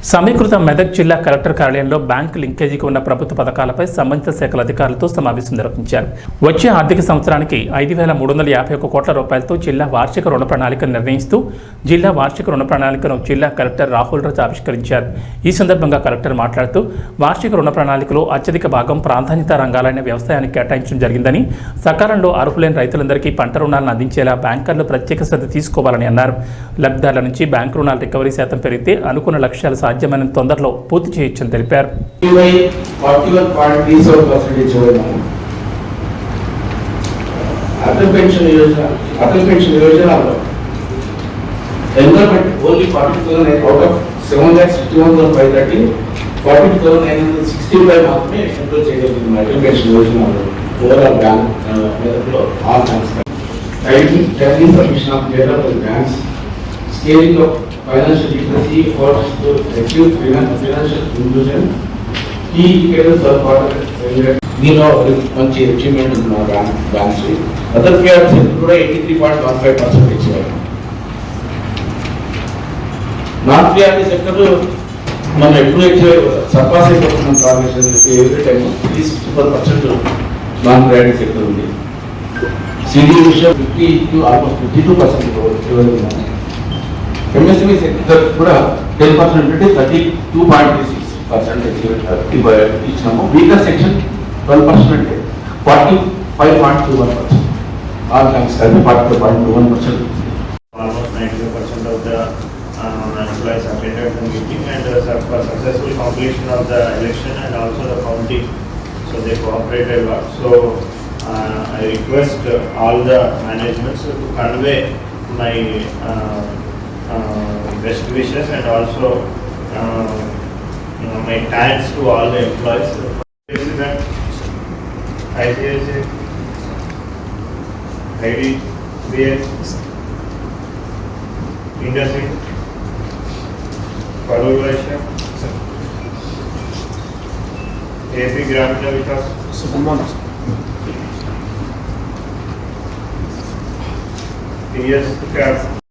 సమీకృత మెదక్ జిల్లా కలెక్టర్ కార్యాలయంలో బ్యాంకు లింకేజీకి ఉన్న ప్రభుత్వ పథకాలపై సంబంధిత శాఖల అధికారులతో సమావేశం నిర్వహించారు. వచ్చే ఆర్థిక సంవత్సరానికి 5,351 కోట్ల రూపాయలతో జిల్లా వార్షిక రుణ ప్రణాళికను నిర్ణయిస్తూ జిల్లా వార్షిక రుణ ప్రణాళికను జిల్లా కలెక్టర్ రాహుల్ రాజ్ ఆవిష్కరించారు. ఈ సందర్భంగా కలెక్టర్ మాట్లాడుతూ వార్షిక రుణ ప్రణాళికలో అత్యధిక భాగం ప్రాధాన్యత రంగాలైన వ్యవసాయానికి కేటాయించడం జరిగిందని, సకాలంలో అర్హులైన రైతులందరికీ పంట రుణాలను అందించేలా బ్యాంకర్లు ప్రత్యేక శ్రద్ధ తీసుకోవాలని అన్నారు. లబ్ధిదారుల నుంచి బ్యాంకు రుణాల రికవరీ శాతం పెరిగితే అనుకున్న లక్ష్యాలు సాధ్యమైన తొందరలో పూర్తి చేయొచ్చని తెలిపారు. అటల్ పెన్షన్ యోజనలో ఎన్రోల్మెంట్ ఓన్లీ 40,000 అవుట్ ఆఫ్ 7,61,530 40,965 మాత్రమే ఎన్రోల్ చేయగలిగింది. అటల్ పెన్షన్ యోజనలో ఓవరాల్ బ్యాంక్ మెదక్లో all banks submission of data for banks, scaling of financial literacy efforts to achieve financial inclusion, key indicators for quarter. We know మంచి achievement ఉంది మన banks. Other fears కూడా 83.15% ఇచ్చారు. Non priority sector మనం ఎప్పుడు surpass అయిపోతున్నాం. Target every time 64% non priority sector ఉంది. CD విషయం 50 to almost 52% MSME సెక్టర్ కూడా 10% అంటే 32.36% ఇచ్చినాము. వీకర్ సెక్షన్ 12% అంటే 45.21%. ఆల్ బ్యాంక్స్ కలిపి 45.21%. Almost 95% of the employees attended the meeting and successful completion of the election and also the counting. So they cooperated a lot. So I request all the managements to convey my best wishes and also my thanks to all the employees. ICICI, IDBI, Industry, Karur Vysya, AP Gramina Vikas, PS Cap.